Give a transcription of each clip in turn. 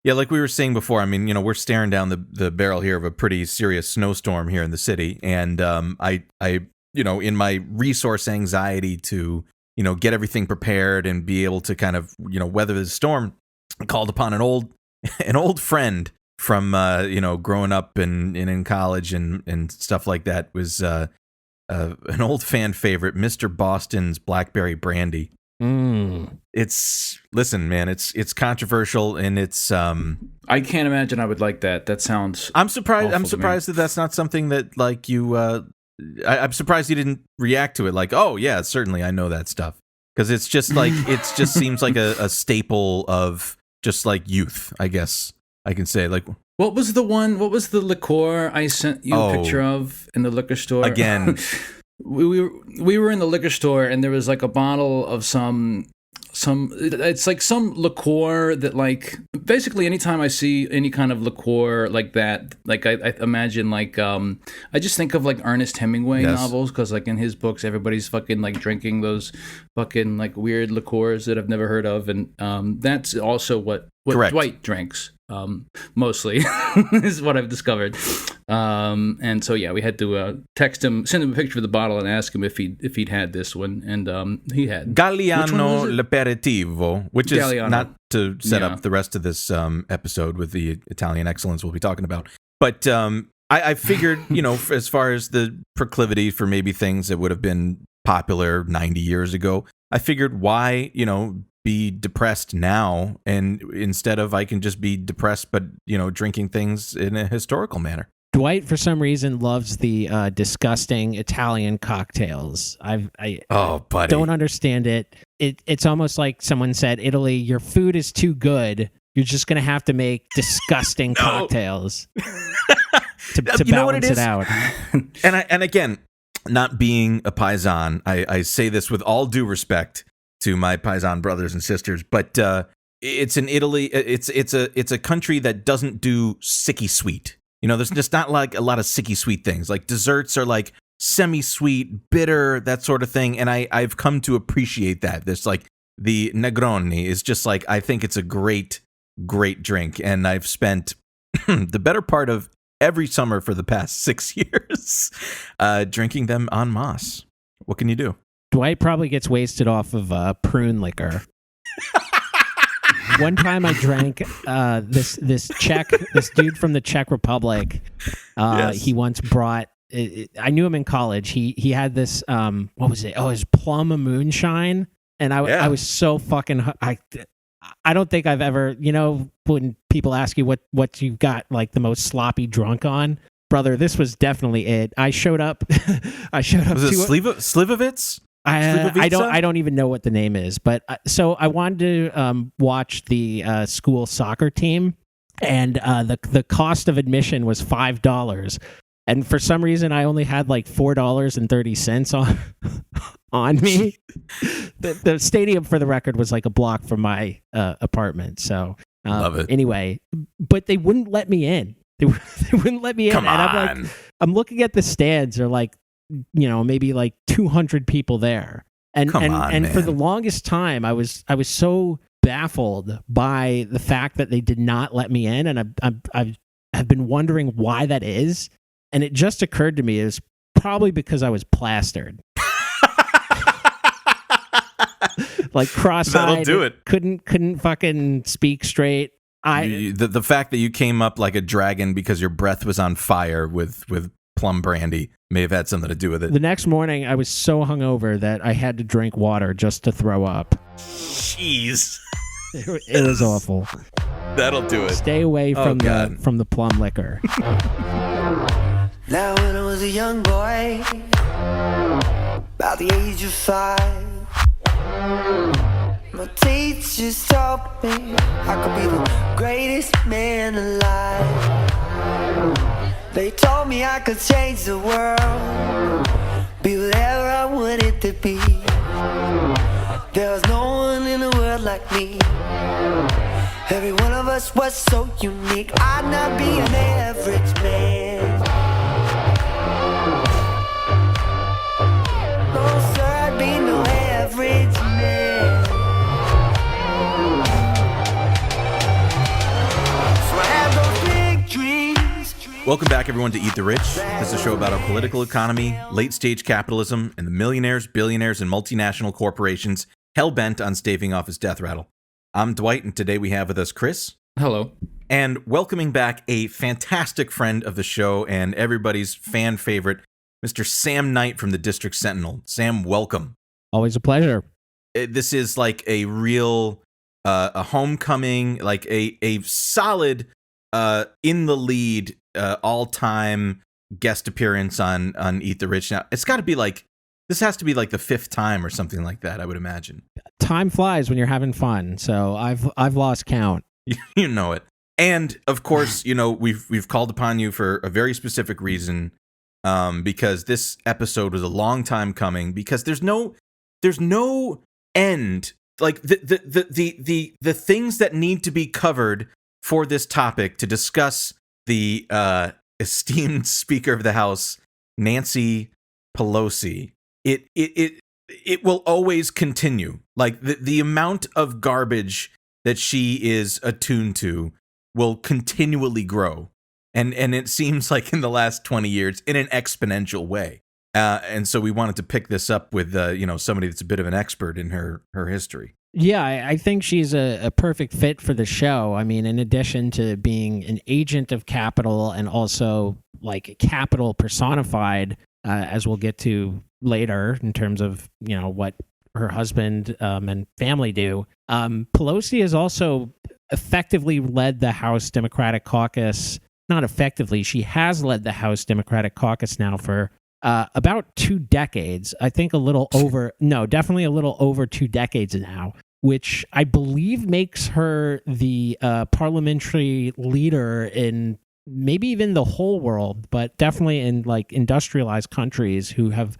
Yeah, like we were saying before, I mean, we're staring down the barrel here of a pretty serious snowstorm here in the city, and I in my resource anxiety to get everything prepared and be able to kind of weather the storm, I called upon an old friend from growing up and in college and stuff like that. Was an old fan favorite, Mr. Boston's Blackberry Brandy. Listen, man, it's controversial, and it's I can't imagine I would like that. That sounds I'm surprised that that's not something that like you I'm surprised you didn't react to it like, oh yeah, certainly I know that stuff, because it's just like it just seems like a staple of just like youth, I guess I can say. Like, what was the liqueur I sent you a picture of in the liquor store again? We were in the liquor store, and there was like a bottle of some it's like some liqueur that, like, basically anytime I see any kind of liqueur like that, like I imagine like I just think of like Ernest Hemingway novels, because like in his books everybody's fucking like drinking those fucking like weird liqueurs that I've never heard of, and that's also what Dwight drinks. Mostly is what I've discovered. And so yeah, we had to text him, send him a picture of the bottle, and ask him if he'd had this one, and he had Galliano L'Aperitivo, which is Galliano. Not to set up the rest of this episode with the Italian excellence we'll be talking about, but I figured as far as the proclivity for maybe things that would have been popular 90 years ago, I figured why be depressed now, and instead of I can just be depressed but drinking things in a historical manner. Dwight for some reason loves the disgusting Italian cocktails. I don't understand it. It's almost like someone said, Italy, your food is too good, you're just gonna have to make disgusting cocktails to balance it out. And again, not being a paisan, I say this with all due respect to my paisan brothers and sisters, but it's in Italy. It's a country that doesn't do sicky sweet. There's just not like a lot of sicky sweet things. Like desserts are like semi-sweet, bitter, that sort of thing. And I've come to appreciate that. There's like the Negroni is just like, I think it's a great drink, and I've spent the better part of every summer for the past 6 years drinking them en masse. What can you do? Dwight probably gets wasted off of prune liquor. One time I drank this dude from the Czech Republic. He once brought. I knew him in college. He had this. What was it? Oh, his plum moonshine. And I was so fucking. I don't think I've ever. When people ask you what you got like the most sloppy drunk on, brother, this was definitely it. I showed up. Was it Slivovitz? I don't even know what the name is, but so I wanted to watch the school soccer team, and the cost of admission was $5, and for some reason I only had like $4.30 on me. The stadium, for the record, was like a block from my apartment, so love it. Anyway, but they wouldn't let me in. They wouldn't let me in, Come and on. I'm looking at the stands. They're like, maybe like 200 people there. And for the longest time, I was so baffled by the fact that they did not let me in. And I've been wondering why that is. And it just occurred to me it was probably because I was plastered. Like cross-eyed. That'll do it. Couldn't fucking speak straight. The fact that you came up like a dragon because your breath was on fire with plum brandy may have had something to do with it. The next morning, I was so hungover that I had to drink water just to throw up. Jeez. It was awful. That'll do it. Stay away from the plum liquor. Now when I was a young boy, about the age of 5, my teachers taught me I could be the greatest man alive. They told me I could change the world, be whatever I wanted to be. There was no one in the world like me. Every one of us was so unique. I'd not be an average man. No sir, I'd be no average man. Welcome back, everyone, to Eat the Rich. This is a show about our political economy, late-stage capitalism, and the millionaires, billionaires, and multinational corporations hell-bent on staving off his death rattle. I'm Dwight, and today we have with us Chris. Hello. And welcoming back a fantastic friend of the show and everybody's fan favorite, Mr. Sam Knight from the District Sentinel. Sam, welcome. Always a pleasure. This is like a real a homecoming, like a solid in the lead all-time guest appearance on Eat the Rich. Now, it's got to be like, this has to be like the fifth time or something like that, I would imagine. Time flies when you're having fun, so I've lost count. You know it. And of course, you know, we've called upon you for a very specific reason, because this episode was a long time coming, because there's no end. Like the things that need to be covered for this topic to discuss the esteemed Speaker of the House, Nancy Pelosi. It will always continue. Like the amount of garbage that she is attuned to will continually grow. And it seems like in the last 20 years in an exponential way. And so we wanted to pick this up with somebody that's a bit of an expert in her history. Yeah, I think she's a perfect fit for the show. I mean, in addition to being an agent of capital and also like capital personified, as we'll get to later in terms of, what her husband and family do. Pelosi has also effectively led the House Democratic Caucus. Not effectively, she has led the House Democratic Caucus now for about 2 decades. I think definitely a little over 2 decades now, which I believe makes her the parliamentary leader in maybe even the whole world, but definitely in like industrialized countries who have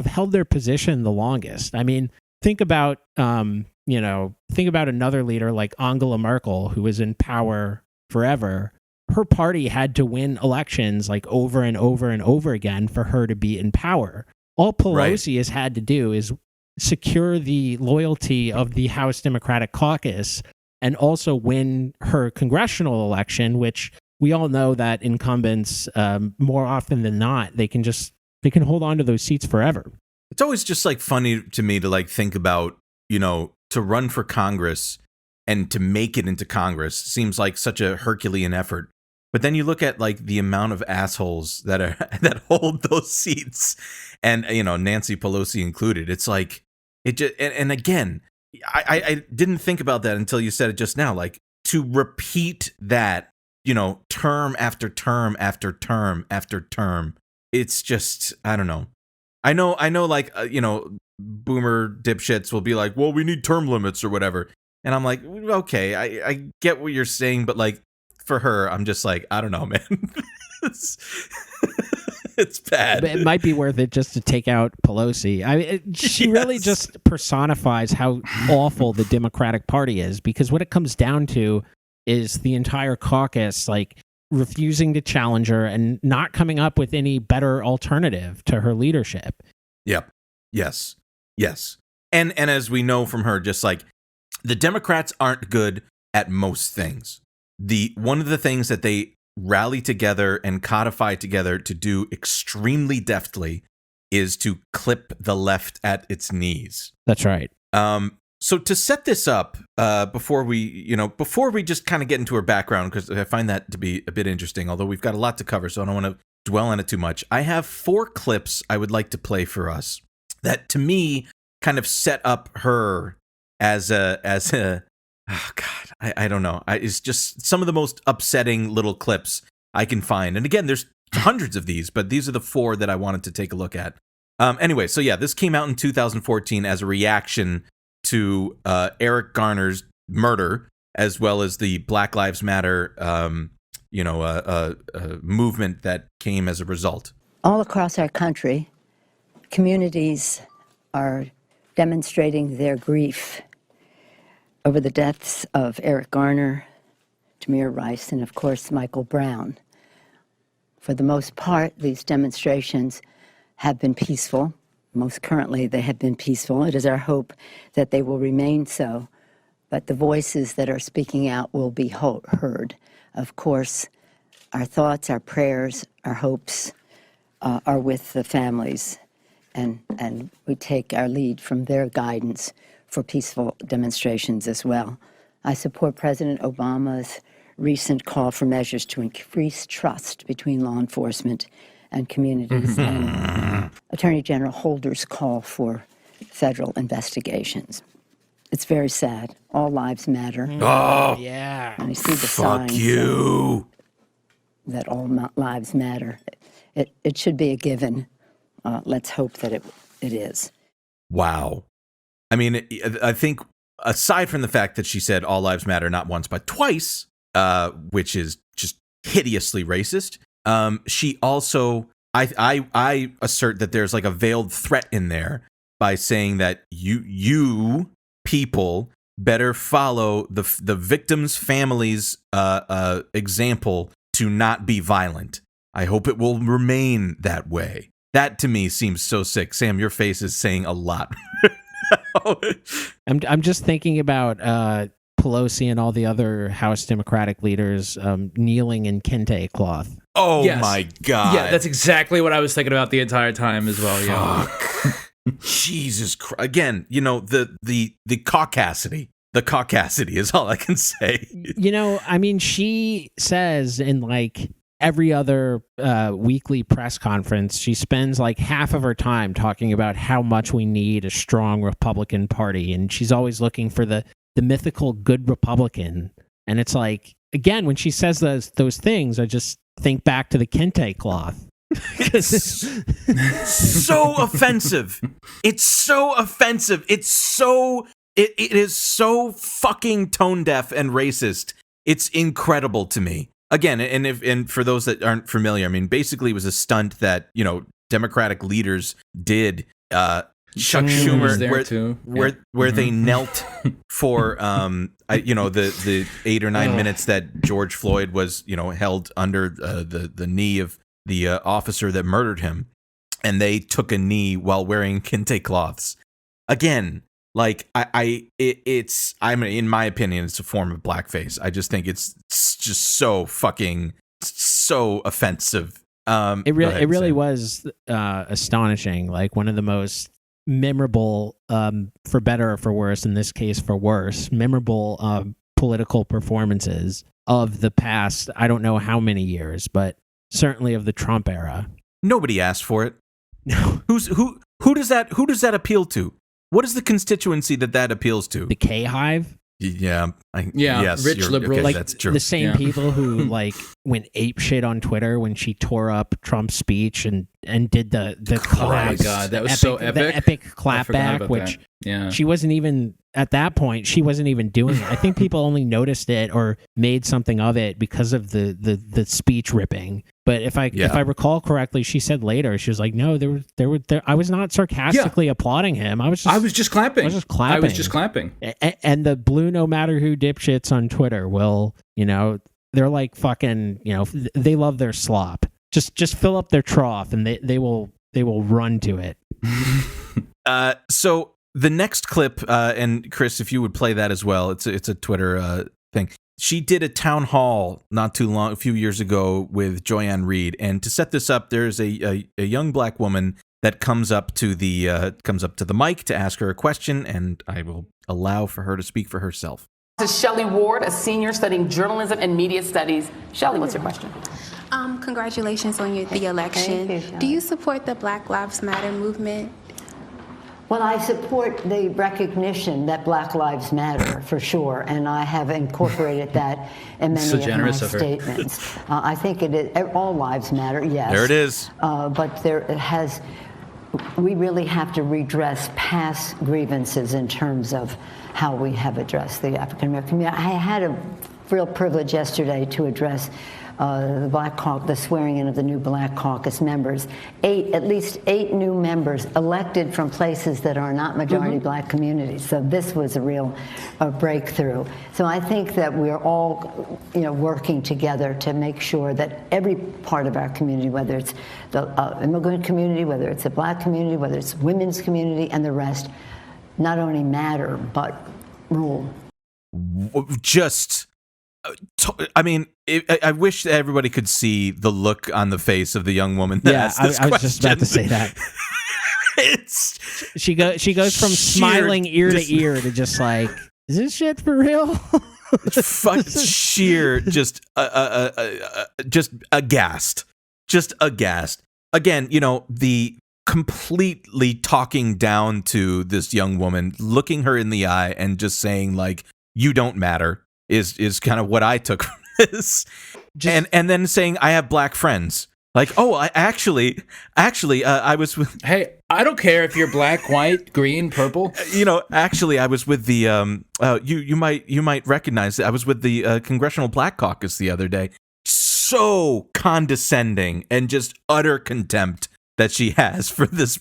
held their position the longest. I mean, think about another leader like Angela Merkel, who was in power forever. Her party had to win elections like over and over and over again for her to be in power. All Pelosi has had to do is secure the loyalty of the House Democratic Caucus and also win her congressional election, which we all know that incumbents, more often than not, they can hold on to those seats forever. It's always just like funny to me to like think about, to run for Congress and to make it into Congress seems like such a Herculean effort. But then you look at like the amount of assholes that hold those seats, and Nancy Pelosi included. It's like it just, and again, I didn't think about that until you said it just now. Like to repeat that, term after term after term after term. It's just, I don't know. I know, like boomer dipshits will be like, well, we need term limits or whatever, and I'm like, okay, I get what you're saying, but like. For her, I'm just like, I don't know, man. It's bad. But it might be worth it just to take out Pelosi. I mean, she really just personifies how awful the Democratic Party is, because what it comes down to is the entire caucus like refusing to challenge her and not coming up with any better alternative to her leadership. Yep. Yes. And as we know from her, just like the Democrats aren't good at most things. One of the things that they rally together and codify together to do extremely deftly is to clip the left at its knees. That's right. So to set this up, before we just kind of get into her background, because I find that to be a bit interesting, although we've got a lot to cover, so I don't want to dwell on it too much. I have 4 clips I would like to play for us that to me kind of set up her as a oh God, I don't know. It's just some of the most upsetting little clips I can find. And again, there's hundreds of these, but these are the 4 that I wanted to take a look at. Anyway, so yeah, this came out in 2014 as a reaction to Eric Garner's murder, as well as the Black Lives Matter, movement that came as a result. All across our country, communities are demonstrating their grief over the deaths of Eric Garner, Tamir Rice, and of course, Michael Brown. For the most part, these demonstrations have been peaceful. Most currently, they have been peaceful. It is our hope that they will remain so, but the voices that are speaking out will be heard. Of course, our thoughts, our prayers, our hopes are with the families, and we take our lead from their guidance for peaceful demonstrations as well. I support President Obama's recent call for measures to increase trust between law enforcement and communities, and Attorney General Holder's call for federal investigations. It's very sad. All lives matter. Oh, Yeah. And I see the fuck signs you. that all lives matter. It should be a given. Let's hope that it is. Wow. I mean, I think aside from the fact that she said all lives matter not once but twice, which is just hideously racist, she also, I assert that there's like a veiled threat in there by saying that you people better follow the victims' families' example to not be violent. I hope it will remain that way. That to me seems so sick. Sam, your face is saying a lot. I'm just thinking about Pelosi and all the other House Democratic leaders kneeling in kente cloth. Oh Yes. my God. Yeah, that's exactly what I was thinking about the entire time as well. Yeah. Fuck. Jesus Christ. Again, you know, the caucasity. The caucasity is all I can say. You know, I mean, she says in like every other weekly press conference, she spends like half of her time talking about how much we need a strong Republican Party. And she's always looking for the mythical good Republican. And it's like, again, when she says those things, I just think back to the kente cloth. It's so offensive. It's so offensive. It is so fucking tone deaf and racist. It's incredible to me. Again, and for those that aren't familiar, I mean, basically it was a stunt that, you know, Democratic leaders did. Chuck Schumer, where they knelt for, the 8 or 9 minutes that George Floyd was, you know, held under the knee of the officer that murdered him, and they took a knee while wearing kente cloths. Again, like in my opinion, it's a form of blackface. I just think it's just so offensive. It really was astonishing. Like one of the most memorable, for better or for worse, in this case for worse, memorable political performances of the past. I don't know how many years, but certainly of the Trump era. Nobody asked for it. No. Who does that appeal to? What is the constituency that appeals to? The K-Hive? Yeah. Yes, rich liberals. Okay, Like that's true. the same people who like went ape shit on Twitter when she tore up Trump's speech and did the clap. Oh my God, that was so epic. The epic I forgot clapback, about which that. Yeah. she wasn't even at that point. She wasn't even doing it. I think people only noticed it or made something of it because of the speech ripping. But if I recall correctly, she said later, she was like, "No, there I was not sarcastically applauding him. I was just clapping. I was just clapping. And the blue no matter who dipshits on Twitter will, you know, they're like fucking, you know, they love their slop. Just fill up their trough and they will run to it." So the next clip, and Chris, if you would play that as well, it's a Twitter thing. She did a town hall a few years ago with Joyanne Reid, and to set this up, there's a young black woman that comes up to the mic to ask her a question, and I will allow for her to speak for herself. This is Shelley Ward, a senior studying journalism and media studies. Shelley, what's your question? Congratulations on the election. Thank you, Do you support the Black Lives Matter movement? Well, I support the recognition that Black Lives Matter, for sure, and I have incorporated that in many of my statements. I think it is, all lives matter, yes. There it is. But we really have to redress past grievances in terms of how we have addressed the African American community. I had a real privilege yesterday to address the swearing in of the new Black Caucus members. At least eight new members elected from places that are not majority Black communities. So this was a real breakthrough. So I think that we're all, working together to make sure that every part of our community, whether it's the immigrant community, whether it's the Black community, whether it's women's community, and the rest, not only matter but rule. Just I mean, I wish that everybody could see the look on the face of the young woman that asked this I was just about to say that. She goes from smiling ear to ear to just like, is this shit for real? Sheer, just aghast. Just aghast. Again, the completely talking down to this young woman, looking her in the eye and just saying like, you don't matter is kind of what I took from this. And then saying, I have black friends. Like, oh, I actually, I was with. Hey, I don't care if you're black, white, green, purple. Actually, I was with the. You might recognize it. I was with the Congressional Black Caucus the other day. So condescending and just utter contempt that she has for this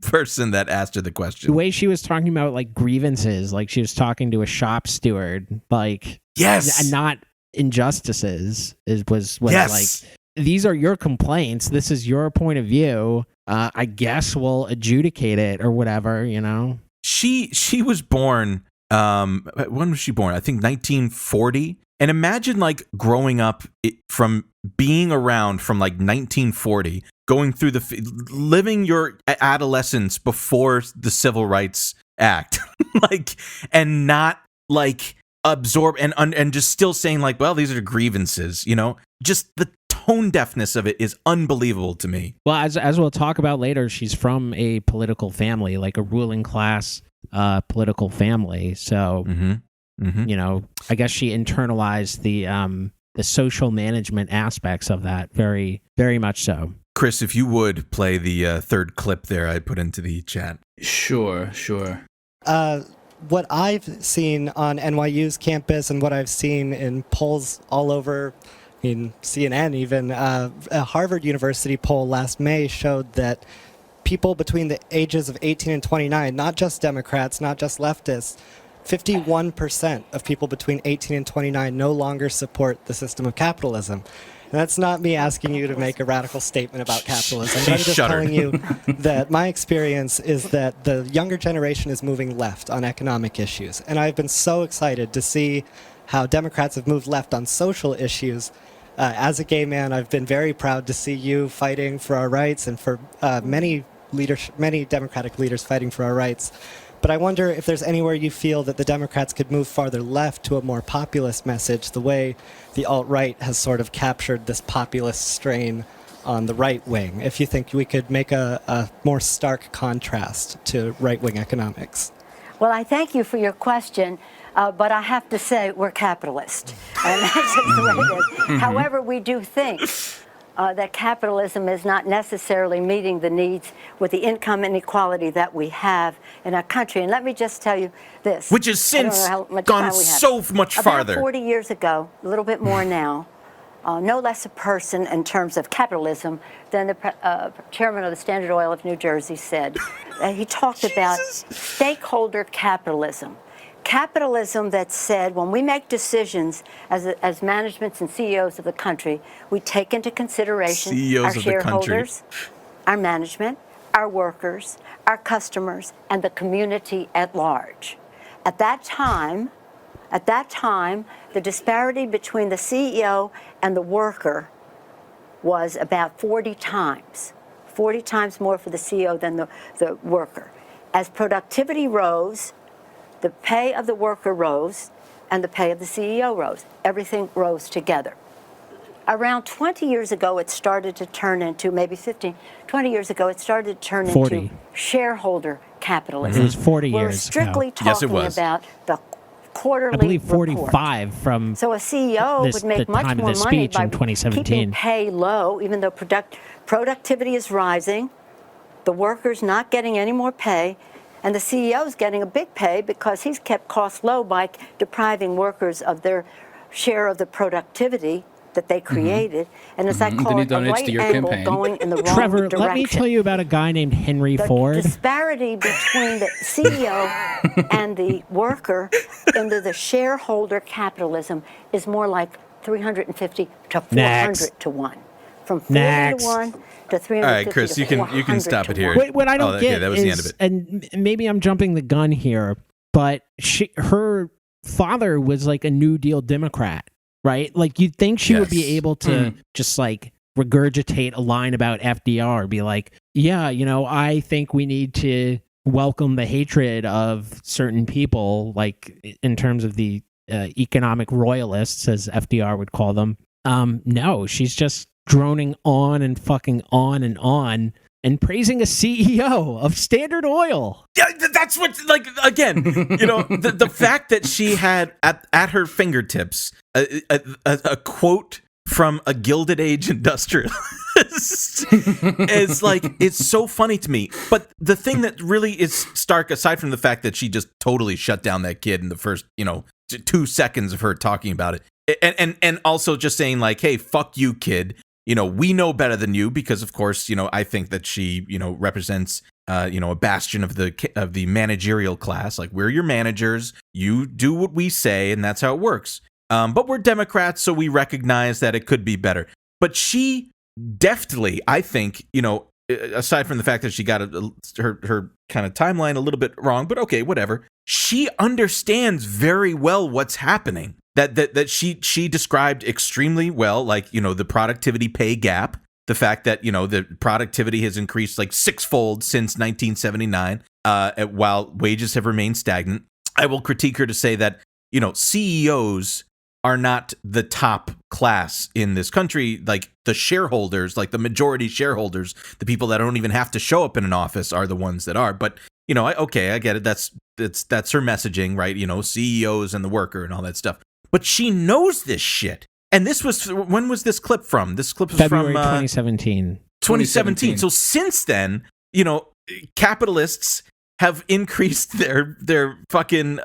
person that asked her the question. The way she was talking about like grievances, like she was talking to a shop steward, like yes, not injustices. Was yes. Like. These are your complaints. This is your point of view. I guess we'll adjudicate it or whatever, She was born, when was she born? I think 1940. And imagine like growing up from being around from like 1940, going through living your adolescence before the Civil Rights Act, and not like absorb and just still saying like, well, these are grievances, just the tone deafness of it is unbelievable to me. Well, as we'll talk about later, she's from a political family, like a ruling class political family. So, I guess she internalized the social management aspects of that very, very much so. Chris, if you would play the third clip there I put into the chat. Sure. What I've seen on NYU's campus and what I've seen in polls all over in CNN even, a Harvard University poll last May showed that people between the ages of 18 and 29, not just Democrats, not just leftists, 51% of people between 18 and 29 no longer support the system of capitalism. And that's not me asking you to make a radical statement about capitalism, but I'm just telling you that my experience is that the younger generation is moving left on economic issues. And I've been so excited to see how Democrats have moved left on social issues. As a gay man, I've been very proud to see you fighting for our rights and for many Democratic leaders fighting for our rights. But I wonder if there's anywhere you feel that the Democrats could move farther left to a more populist message, the way the alt-right has sort of captured this populist strain on the right wing, if you think we could make a more stark contrast to right-wing economics. Well, I thank you for your question, but I have to say we're capitalist. And that's just the way it is. However, we do think that capitalism is not necessarily meeting the needs with the income inequality that we have in our country. And let me just tell you this. Which has since gone so much farther. About 40 years ago, a little bit more now, no less a person in terms of capitalism than the chairman of the Standard Oil of New Jersey said. He talked about stakeholder capitalism. Capitalism that said when we make decisions as managements and CEOs of the country, we take into consideration our shareholders, our management, our workers, our customers, and the community at large. At that time, the disparity between the CEO and the worker was about 40 times more for the CEO than the worker. As productivity rose, the pay of the worker rose and the pay of the CEO rose. Everything rose together. Around 20 years ago, it started to turn into, maybe 15, 20 years ago, it started to turn 40. into shareholder capitalism. It was 40 We're years strictly ago. talking about the quarterly I believe report. 45 from So a CEO would make much more money by keeping pay low, even though productivity is rising, the worker's not getting any more pay, and the CEO's getting a big pay because he's kept costs low by depriving workers of their share of the productivity that they created. And as I call it, a right angle going in the wrong Trevor, direction. let me tell you about a guy named Henry Ford. The disparity between the CEO and the worker into the shareholder capitalism is more like 350 to 400 to 1. From 40 to 1 to 350 All right, Chris, to you can stop it here. Wait, what I don't get that was is, the end of it. and maybe I'm jumping the gun here, but her father was like a New Deal Democrat, right? Like you'd think she would be Yes. able to just like regurgitate a line about FDR, be like, yeah, I think we need to welcome the hatred of certain people, like in terms of the economic royalists, as FDR would call them. No, she's just droning on and fucking on and praising a CEO of Standard Oil. Yeah, that's what, like, again, the fact that she had at her fingertips a quote from a Gilded Age industrialist is like, it's so funny to me. But the thing that really is stark, aside from the fact that she just totally shut down that kid in the first, 2 seconds of her talking about it, and also just saying like, hey, fuck you, kid. We know better than you, because of course, I think that she, represents, a bastion of the managerial class. Like, we're your managers. You do what we say, and that's how it works. But we're Democrats, so we recognize that it could be better. But she deftly, I think, aside from the fact that she got her kind of timeline a little bit wrong, but okay, whatever. She understands very well what's happening. That she described extremely well, like, the productivity pay gap, the fact that, the productivity has increased like 6-fold since 1979, while wages have remained stagnant. I will critique her to say that, CEOs are not the top class in this country. Like, the shareholders, like the majority shareholders, the people that don't even have to show up in an office are the ones that are. But, I get it. That's her messaging, right? CEOs and the worker and all that stuff. But she knows this shit. And this was, when was this clip from? This clip was February from 2017. 2017. So since then, capitalists have increased their fucking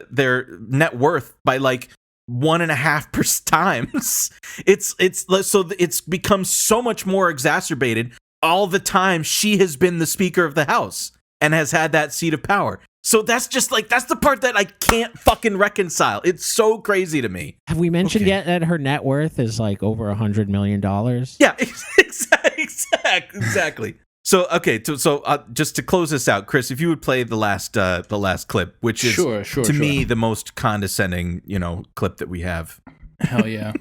their net worth by like 1.5 times. It's become so much more exacerbated all the time she has been the Speaker of the House and has had that seat of power. So that's just like, that's the part that I can't fucking reconcile. It's so crazy to me. Have we mentioned yet that her net worth is like over $100 million? Yeah, exactly. So, okay, so just to close this out, Chris, if you would play the last clip, which is to me the most condescending, clip that we have. Hell yeah.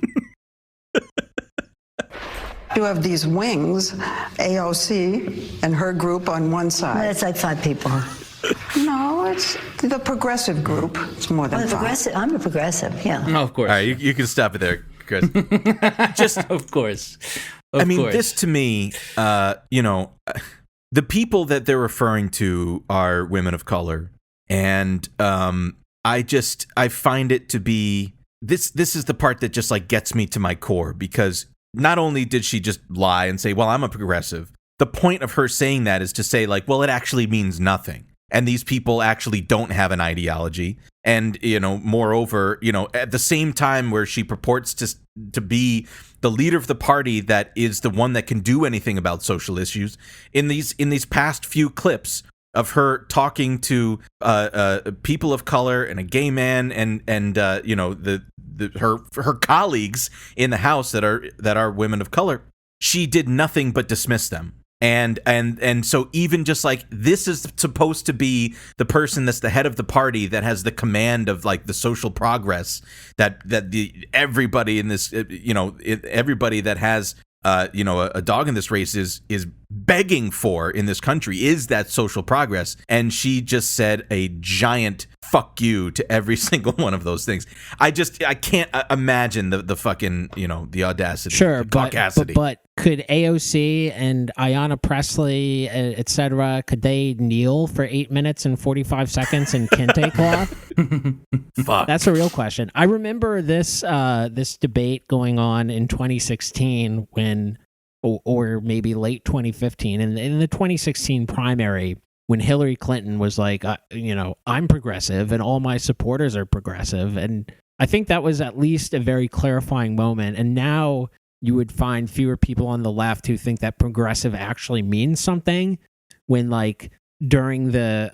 You have these wings, AOC and her group on one side. It's like 5 people. No, it's the progressive group. It's more than 5. I'm a progressive, yeah. No, of course. All right, you can stop it there, Chris. Just, of course. This to me, the people that they're referring to are women of color, and I find it to be this is the part that just like gets me to my core, because not only did she just lie and say, well, I'm a progressive, the point of her saying that is to say like, well, it actually means nothing. And these people actually don't have an ideology. And, moreover, at the same time where she purports to be the leader of the party that is the one that can do anything about social issues, in these past few clips of her talking to people of color and a gay man and her colleagues in the House that are women of color, she did nothing but dismiss them. And so even just like, this is supposed to be the person that's the head of the party that has the command of like the social progress that everybody in this, everybody that has a dog in this race is begging for in this country, is that social progress. And she just said a giant fuck you to every single one of those things. I can't imagine the fucking, the audacity, sure, the caucasity. But could AOC and Ayanna Pressley, etc., could they kneel for 8 minutes and 45 seconds in kente cloth? Fuck. That's a real question. I remember this debate going on in 2016 when, or maybe late 2015, in the 2016 primary, when Hillary Clinton was like, I'm progressive and all my supporters are progressive. And I think that was at least a very clarifying moment. And now you would find fewer people on the left who think that progressive actually means something, when like during the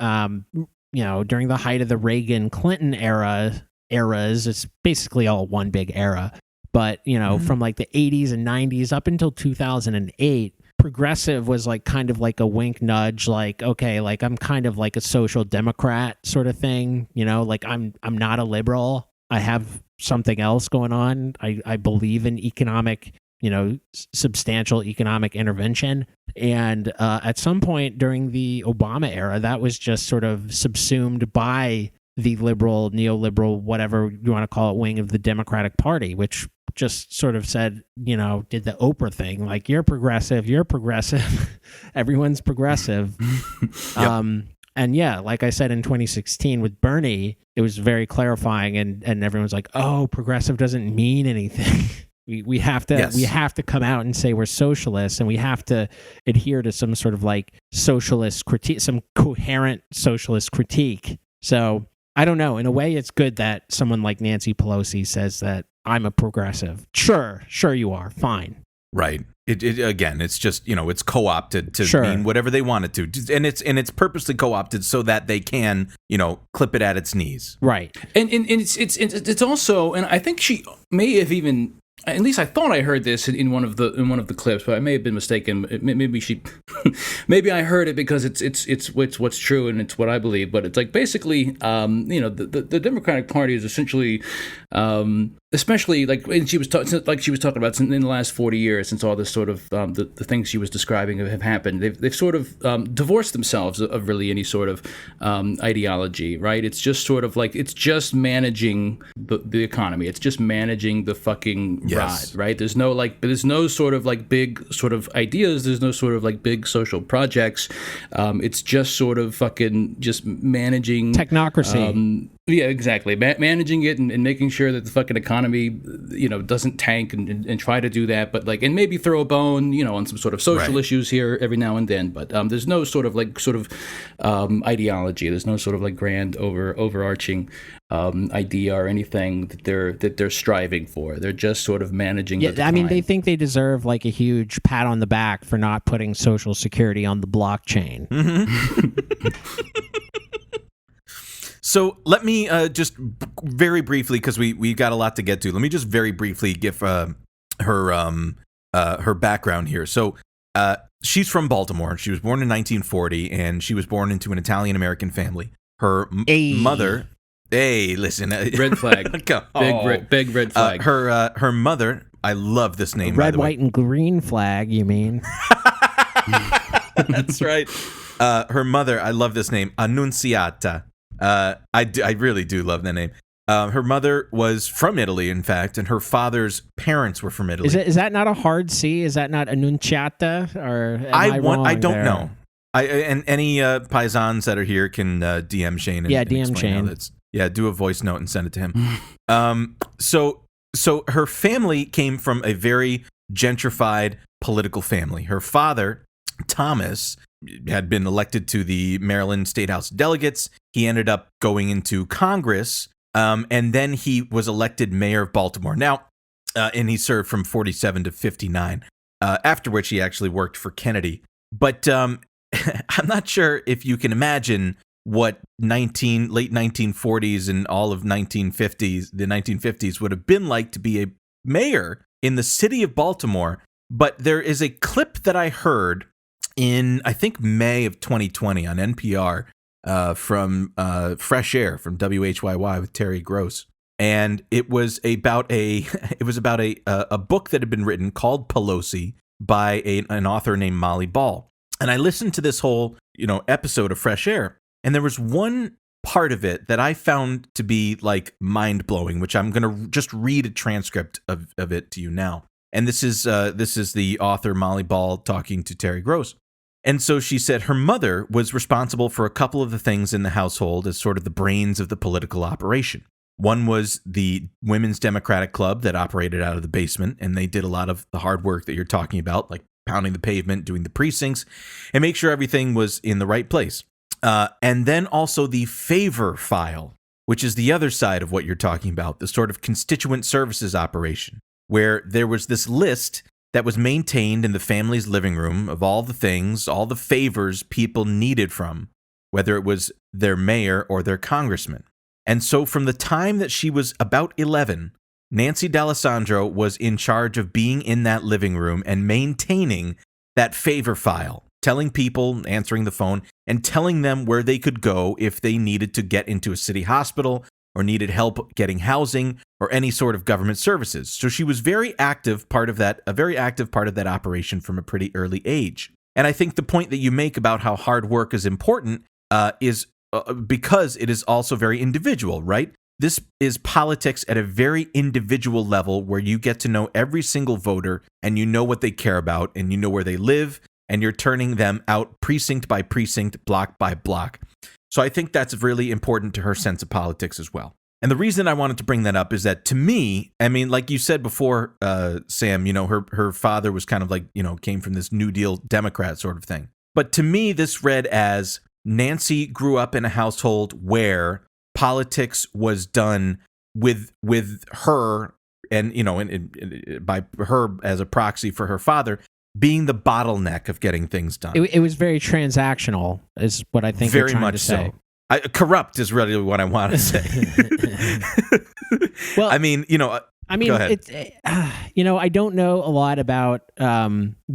during the height of the Reagan Clinton eras, it's basically all one big era. But, from like the 80s and 90s up until 2008, progressive was like kind of like a wink nudge, like, okay, like I'm kind of like a social democrat sort of thing, like I'm not a liberal. I have something else going on. I believe in economic, substantial economic intervention. And at some point during the Obama era, that was just sort of subsumed by the liberal, neoliberal, whatever you want to call it, wing of the Democratic Party, which just sort of said, did the Oprah thing, like, you're progressive, everyone's progressive. Yep. And yeah, like I said, in 2016 with Bernie, it was very clarifying, and everyone's like, oh, progressive doesn't mean anything. We have to come out and say we're socialists, and we have to adhere to some sort of like socialist critique, some coherent socialist critique. So I don't know. In a way, it's good that someone like Nancy Pelosi says that I'm a progressive. Sure you are. Fine. Right. It again, it's just, it's co-opted to mean whatever they want it to. And it's purposely co-opted so that they can, clip it at its knees. Right. And it's also, and I think she may have even, at least I thought I heard this in one of the clips, but I may have been mistaken. Maybe I heard it because it's what's true and it's what I believe. But it's like basically, the Democratic Party is essentially, especially like she was talking about in the last 40 years, since all this sort of the things she was describing have happened. They've sort of divorced themselves of really any sort of ideology. Right? It's just sort of like it's just managing the economy. It's just managing the fucking ride, right? There's no sort of like big sort of ideas. There's no sort of like big social projects. It's just sort of fucking just managing technocracy. Yeah, exactly. Managing it and making sure that the fucking economy, doesn't tank and try to do that, but like, and maybe throw a bone, on some sort of social issues here every now and then. But there's no sort of ideology. There's no sort of like grand overarching idea or anything that they're striving for. They're just sort of managing. Yeah, I mean, they think they deserve like a huge pat on the back for not putting Social Security on the blockchain. So let me just very briefly, because we got a lot to get to. Let me just very briefly give her background here. So she's from Baltimore. She was born in 1940, and she was born into an Italian American family. Her mother. Hey, listen. Red flag. Big red flag. Her mother. I love this name. Red, white, and green flag. You mean? That's right. Her mother. I love this name. Annunziata. I really do love that name. Her mother was from Italy, in fact, and her father's parents were from Italy. Is that not a hard C? Is that not Annunciata? Or I don't know. And any paisans that are here can DM Shane. And DM Shane. Do a voice note and send it to him. So her family came from a very gentrified political family. Her father, Thomas, had been elected to the Maryland State House of Delegates. He ended up going into Congress, and then he was elected mayor of Baltimore. Now, and he served from 47 to 59, after which he actually worked for Kennedy. But I'm not sure if you can imagine what late 1940s and all of the 1950s would have been like to be a mayor in the city of Baltimore. But there is a clip that I heard in, I think, May of 2020 on NPR from Fresh Air from WHYY with Terry Gross. And it was about a book that had been written called Pelosi by an author named Molly Ball. And I listened to this whole, episode of Fresh Air, and there was one part of it that I found to be like mind-blowing, which I'm going to just read a transcript of it to you now. And this is the author Molly Ball talking to Terry Gross. And so she said her mother was responsible for a couple of the things in the household as sort of the brains of the political operation. One was the Women's Democratic Club that operated out of the basement, and they did a lot of the hard work that you're talking about, like pounding the pavement, doing the precincts, and make sure everything was in the right place. And then also the favor file, which is the other side of what you're talking about, the sort of constituent services operation, where there was this list that was maintained in the family's living room of all the things, all the favors people needed from, whether it was their mayor or their congressman. And so from the time that she was about 11, Nancy D'Alessandro was in charge of being in that living room and maintaining that favor file, telling people, answering the phone, and telling them where they could go if they needed to get into a city hospital, or needed help getting housing or any sort of government services. So she was a very active part of that operation from a pretty early age. And I think the point that you make about how hard work is important is because it is also very individual, right? This is politics at a very individual level where you get to know every single voter and you know what they care about and you know where they live and you're turning them out precinct by precinct, block by block. So I think that's really important to her sense of politics as well. And the reason I wanted to bring that up is that to me, I mean, like you said before, Sam, you know, her father was kind of like, you know, came from this New Deal Democrat sort of thing. But to me, this read as Nancy grew up in a household where politics was done with her and, you know, and by her as a proxy for her father being the bottleneck of getting things done. It was very transactional, is what I think. Very you're trying much to say. So. Corrupt is really what I want to say. Well, I mean, you know. Go ahead. It's you know, I don't know a lot about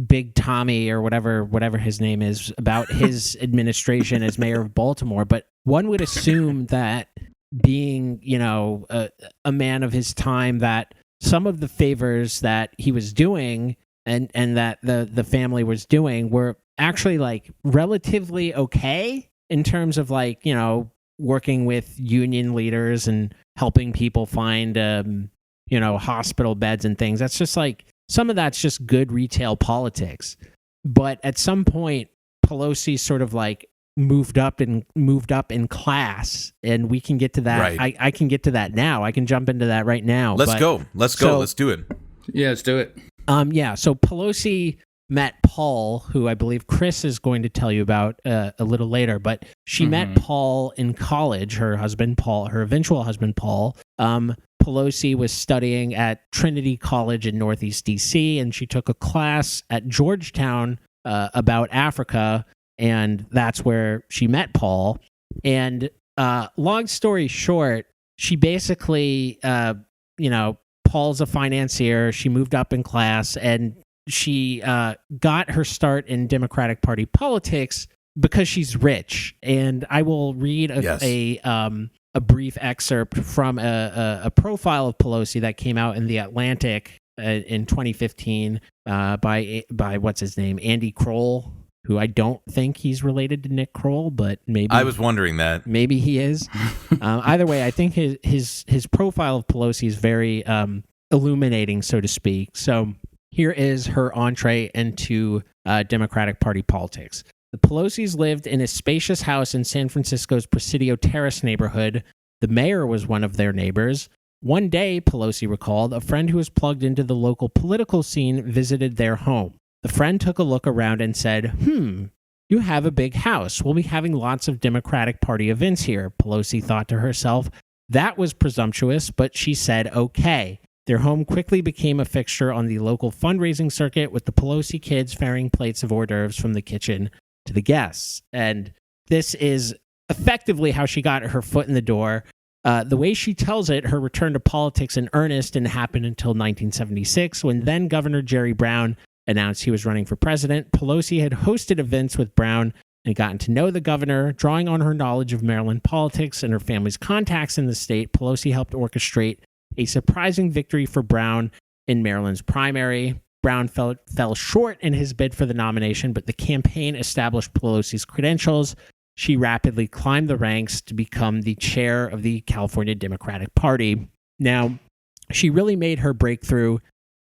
Big Tommy or whatever his name is, about his administration as mayor of Baltimore, but one would assume that being, you know, a man of his time, that some of the favors that he was doing and that the family was doing were actually like relatively okay in terms of, like, you know, working with union leaders and helping people find you know, hospital beds and things. That's just like, some of that's just good retail politics. But at some point, Pelosi sort of like moved up in class, and we can get to that. Right. I can get to that now. I can jump into that right now. Let's go. Let's do it. Yeah, let's do it. Yeah. So Pelosi met Paul, who I believe Chris is going to tell you about a little later, but she met Paul in college, her eventual husband, Paul. Pelosi was studying at Trinity College in Northeast DC, and she took a class at Georgetown about Africa, and that's where she met Paul. And long story short, she basically, you know, Paul's a financier. She moved up in class, and she got her start in Democratic Party politics because she's rich. And I will read a brief excerpt from a profile of Pelosi that came out in The Atlantic in 2015 by what's his name, Andy Kroll, who I don't think he's related to Nick Kroll, but maybe I was wondering that. Maybe he is. Either way, I think his profile of Pelosi is very illuminating, so to speak. So here is her entree into Democratic Party politics. The Pelosi's lived in a spacious house in San Francisco's Presidio Terrace neighborhood. The mayor was one of their neighbors. One day, Pelosi recalled, a friend who was plugged into the local political scene visited their home. The friend took a look around and said, you have a big house. We'll be having lots of Democratic Party events here. Pelosi thought to herself. That was presumptuous, but she said okay. Their home quickly became a fixture on the local fundraising circuit, with the Pelosi kids ferrying plates of hors d'oeuvres from the kitchen to the guests. And this is effectively how she got her foot in the door. The way she tells it, her return to politics in earnest didn't happen until 1976, when then Governor Jerry Brown announced he was running for president. Pelosi had hosted events with Brown and gotten to know the governor. Drawing on her knowledge of Maryland politics and her family's contacts in the state, Pelosi helped orchestrate a surprising victory for Brown in Maryland's primary. Brown fell short in his bid for the nomination, but the campaign established Pelosi's credentials. She rapidly climbed the ranks to become the chair of the California Democratic Party. Now, she really made her breakthrough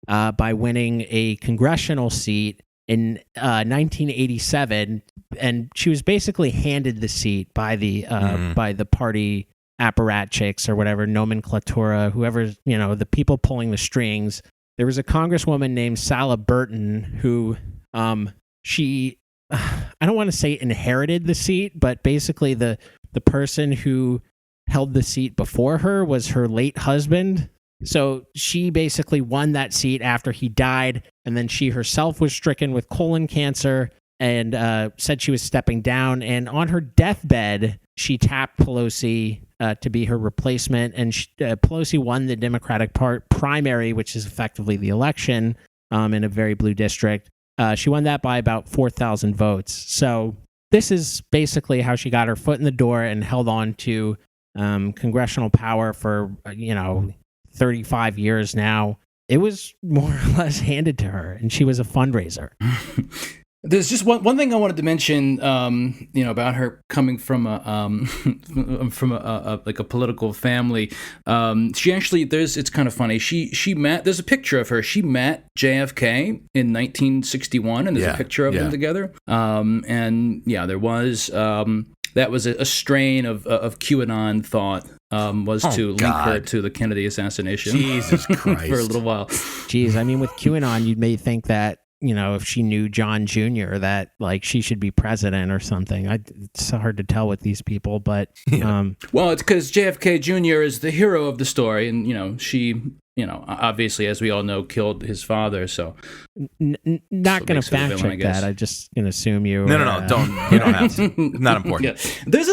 by winning a congressional seat in 1987, and she was basically handed the seat by the party apparatchiks or whatever, nomenclatura, whoever, you know, the people pulling the strings. There was a congresswoman named Sala Burton who she I don't want to say inherited the seat, but basically the person who held the seat before her was her late husband. So she basically won that seat after he died, and then she herself was stricken with colon cancer and said she was stepping down. And on her deathbed, she tapped Pelosi to be her replacement, and Pelosi won the Democratic primary, which is effectively the election in a very blue district. She won that by about 4,000 votes. So this is basically how she got her foot in the door and held on to congressional power for 35 years now. It was more or less handed to her, and she was a fundraiser. There's just one thing I wanted to mention, about her coming from a like a political family. She actually, it's kind of funny. There's a picture of her. She met JFK in 1961, and there's a picture of them together. There was that was a strain of QAnon thought. To link her to the Kennedy assassination. Jesus Christ. For a little while. Jeez, I mean, with QAnon, you may think that, if she knew John Jr., that like she should be president or something. It's hard to tell with these people, but well, it's because JFK Jr. is the hero of the story, and she, obviously, as we all know, killed his father. So not going to fact check that. I just can assume you. No, don't. You don't have to. Not important. Yeah. There's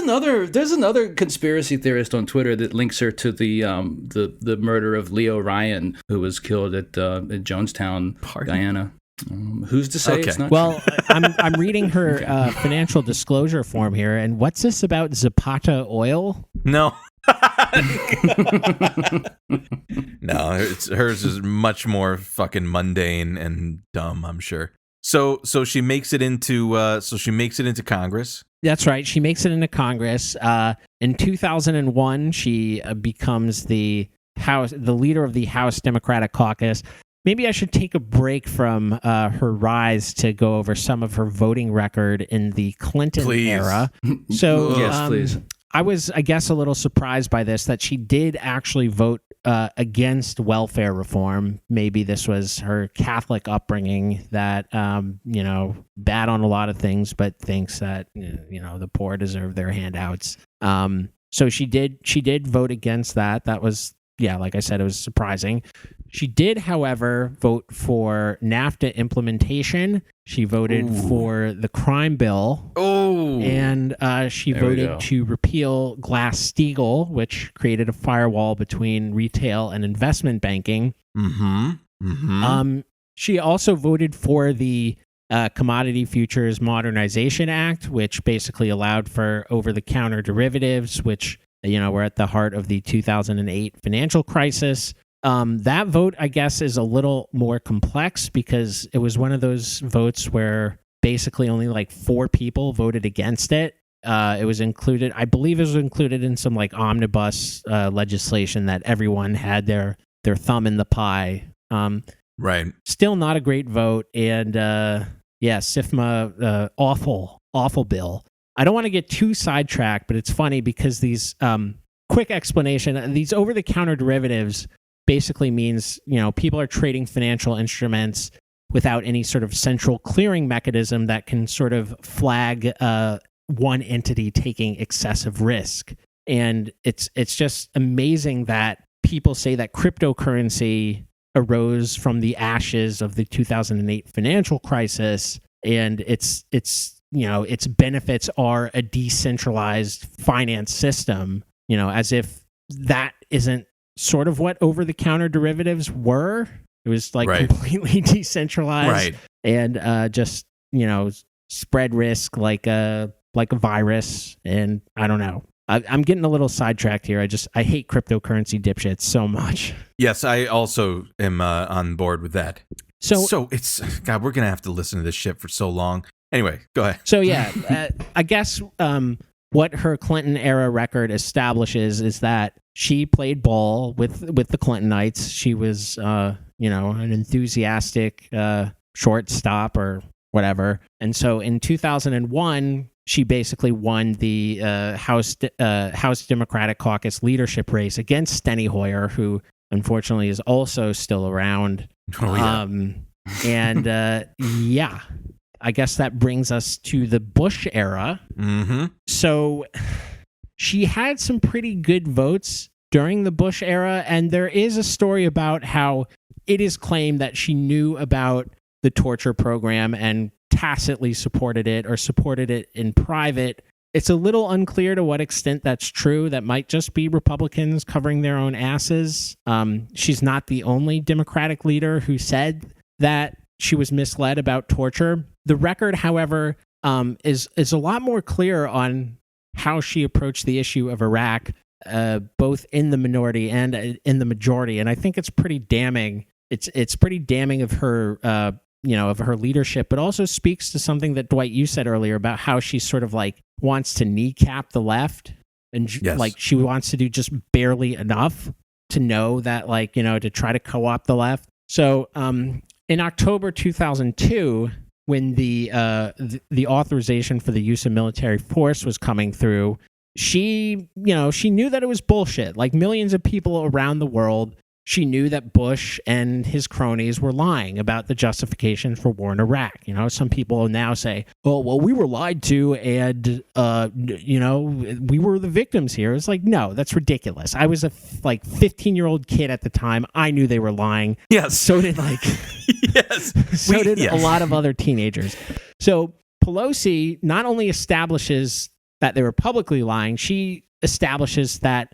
another conspiracy theorist on Twitter that links her to the murder of Leo Ryan, who was killed at Jonestown, Guyana. Who's to say it's not? Well, I'm reading her financial disclosure form here, and what's this about Zapata oil? No. No, hers is much more fucking mundane and dumb, I'm sure. So she makes it into Congress. That's right. She makes it into Congress. In 2001, she becomes the leader of the House Democratic Caucus. Maybe I should take a break from her rise to go over some of her voting record in the Clinton era. So, yes, please. I was, I guess, a little surprised by this, that she did actually vote against welfare reform. Maybe this was her Catholic upbringing that, bad on a lot of things, but thinks that, the poor deserve their handouts. So she did vote against that. That was, like I said, it was surprising. She did, however, vote for NAFTA implementation. She voted for the crime bill. And she voted to repeal Glass-Steagall, which created a firewall between retail and investment banking. She also voted for the Commodity Futures Modernization Act, which basically allowed for over-the-counter derivatives, which were at the heart of the 2008 financial crisis. That vote, I guess, is a little more complex because it was one of those votes where basically only like 4 people voted against it. It was included, I believe it was included in some like omnibus legislation that everyone had their thumb in the pie. Right. Still not a great vote. And SIFMA, awful bill. I don't want to get too sidetracked, but it's funny because these quick explanation, these over-the-counter derivatives basically means, people are trading financial instruments without any sort of central clearing mechanism that can sort of flag one entity taking excessive risk. And it's just amazing that people say that cryptocurrency arose from the ashes of the 2008 financial crisis, and its benefits are a decentralized finance system, as if that isn't sort of what over-the-counter derivatives were. It was like completely decentralized and just, spread risk like a virus. And I don't know. I'm getting a little sidetracked here. I hate cryptocurrency dipshits so much. Yes, I also am on board with that. So it's, God, we're going to have to listen to this shit for so long. Anyway, go ahead. So I guess what her Clinton era record establishes is that she played ball with the Clintonites. She was, an enthusiastic shortstop or whatever. And so in 2001, she basically won the House Democratic Caucus leadership race against Steny Hoyer, who unfortunately is also still around. I guess that brings us to the Bush era. So she had some pretty good votes during the Bush era, and there is a story about how it is claimed that she knew about the torture program and tacitly supported it or supported it in private. It's a little unclear to what extent that's true. That might just be Republicans covering their own asses. She's not the only Democratic leader who said that she was misled about torture. The record, however, is a lot more clear on how she approached the issue of Iraq. both in the minority and in the majority, and I think it's pretty damning. It's pretty damning of her, of her leadership, but also speaks to something that Dwight, you said earlier about how she sort of like wants to kneecap the left, and like she wants to do just barely enough to know that, like, to try to co-opt the left. So in October 2002, when the authorization for the use of military force was coming through, she knew that it was bullshit. Like millions of people around the world, she knew that Bush and his cronies were lying about the justification for war in Iraq. Some people now say, "Oh, well, we were lied to, and we were the victims here." It's like, no, that's ridiculous. I was a 15-year-old kid at the time. I knew they were lying. Yes. So did a lot of other teenagers. So Pelosi not only establishes that they were publicly lying, she establishes that,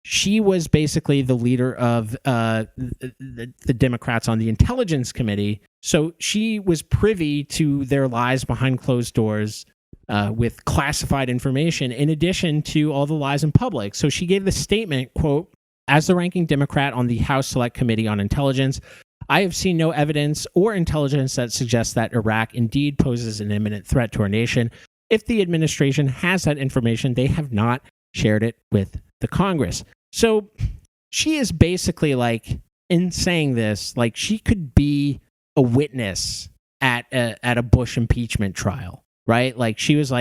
she was basically the leader of the Democrats on the Intelligence Committee. So she was privy to their lies behind closed doors with classified information, in addition to all the lies in public. So she gave the statement, quote, "As the ranking Democrat on the House Select Committee on Intelligence, I have seen no evidence or intelligence that suggests that Iraq indeed poses an imminent threat to our nation. If the administration has that information, they have not shared it with the Congress." So she is basically like, in saying this, like she could be a witness at a Bush impeachment trial, right? Like she was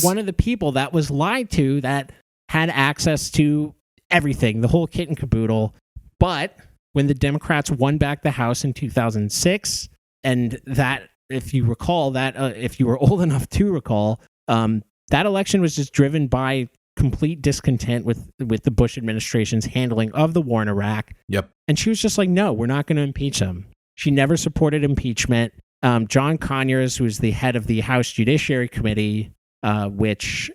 one of the people that was lied to, that had access to everything, the whole kit and caboodle. But when the Democrats won back the House in 2006, and that, if you recall, that if you were old enough to recall, that election was just driven by complete discontent with the Bush administration's handling of the war in Iraq. Yep. And she was just like, no, we're not going to impeach them. She never supported impeachment. John Conyers, who is the head of the House Judiciary Committee, which